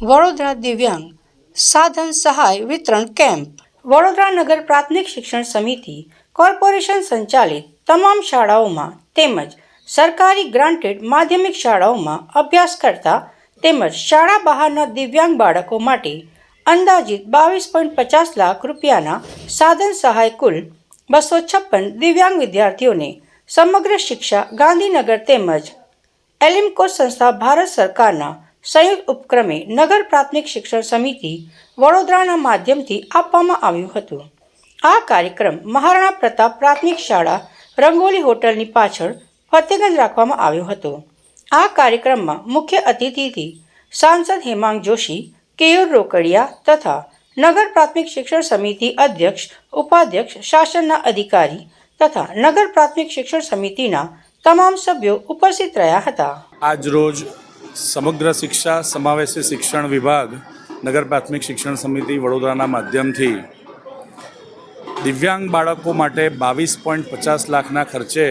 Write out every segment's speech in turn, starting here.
વડોદરા દિવ્યાંગ સાધન સહાય વિતરણ કેમ્પ. વડોદરા નગર પ્રાથમિક શિક્ષણ સમિતિ કોર્પોરેશન સંચાલિત તમામ શાળાઓમાં તેમજ સરકારી ગ્રાન્ટેડ માધ્યમિક શાળાઓમાં અભ્યાસ કરતા તેમજ શાળા બહારના દિવ્યાંગ બાળકો માટે અંદાજિત 22.50 લાખ રૂપિયાના સાધન સહાય કુલ 256 દિવ્યાંગ વિદ્યાર્થીઓને સમગ્ર શિક્ષા ગાંધીનગર તેમજ એલિમ્કો સંસ્થા ભારત સરકારના સંયુક્ત ઉપક્રમે નગર પ્રાથમિક શિક્ષણ સમિતિ વડોદરાના માધ્યમથી આપવામાં આવ્યું હતું. આ કાર્યક્રમ મહારાણા પ્રતાપ પ્રાથમિક શાળા રંગોલી હોટલની પાછળ ફતેગંજ રાખવામાં આવ્યો હતો. આ કાર્યક્રમમાં મુખ્ય અતિથિથી સાંસદ હેમાંગ જોશી, કેયુર રોકડિયા તથા નગર પ્રાથમિક શિક્ષણ સમિતિ અધ્યક્ષ, ઉપાધ્યક્ષ, શાસનના અધિકારી તથા નગર પ્રાથમિક શિક્ષણ સમિતિના તમામ સભ્યો ઉપસ્થિત રહ્યા હતા. આજ રોજ સમગ્ર શિક્ષા સમાવેશી શિક્ષણ વિભાગ નગર પ્રાથમિક શિક્ષણ સમિતિ વડોદરાના માધ્યમથી દિવ્યાંગ બાળકો માટે 22.50 લાખના ખર્ચે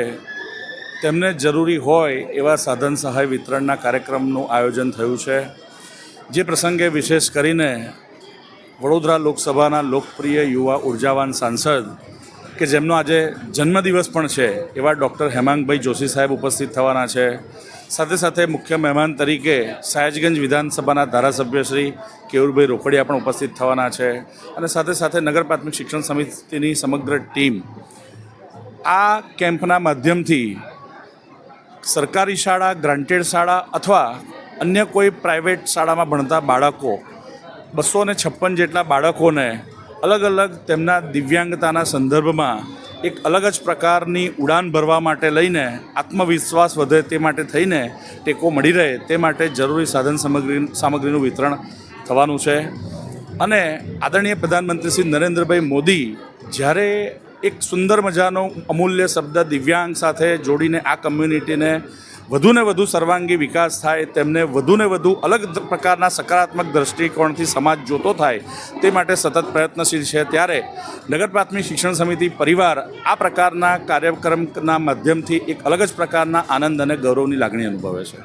તેમને જરૂરી હોય એવા સાધન સહાય વિતરણના કાર્યક્રમનું આયોજન થયું છે. જે પ્રસંગે વિશેષ કરીને વડોદરા લોકસભાના લોકપ્રિય યુવા ઉર્જાવાન સાંસદ કે જેમનો આજે જન્મદિવસ પણ છે એવા ડૉક્ટર હેમાંગભાઈ જોશી સાહેબ ઉપસ્થિત થવાના છે. સાથે સાથે મુખ્ય મહેમાન તરીકે સયાજગંજ વિધાનસભાના ધારાસભ્ય શ્રી કેયુરભાઈ રોકડિયા પણ ઉપસ્થિત થવાના છે. અને સાથે સાથે નગર પ્રાથમિક શિક્ષણ સમિતિની સમગ્ર ટીમ આ કેમ્પના માધ્યમથી સરકારી શાળા, ગ્રાન્ટેડ શાળા અથવા અન્ય કોઈ પ્રાઇવેટ શાળામાં ભણતા બાળકો 256 જેટલા બાળકોને અલગ અલગ તેમના દિવ્યાંગતાના સંદર્ભમાં એક અલગ જ પ્રકારની ઉડાન ભરવા માટે લઈને આત્મવિશ્વાસ વધે તે માટે થઈને ટેકો મળી રહે તે માટે જરૂરી સાધન સામગ્રીનું વિતરણ થવાનું છે. અને આદરણીય પ્રધાનમંત્રી શ્રી નરેન્દ્રભાઈ મોદી જ્યારે એક સુંદર મજાનો અમૂલ્ય શબ્દ દિવ્યાંગ સાથે જોડીને આ કમ્યુનિટીને વધુને વધુ સર્વાંગી વિકાસ થાય, તેમને વધુને વધુ અલગ પ્રકારના સકારાત્મક દૃષ્ટિકોણથી સમાજ જોતો થાય તે માટે સતત પ્રયત્નશીલ છે. ત્યારે નગર પ્રાથમિક શિક્ષણ સમિતિ પરિવાર આ પ્રકારના કાર્યક્રમના માધ્યમથી એક અલગ જ પ્રકારના આનંદ અને ગૌરવની લાગણી અનુભવે છે.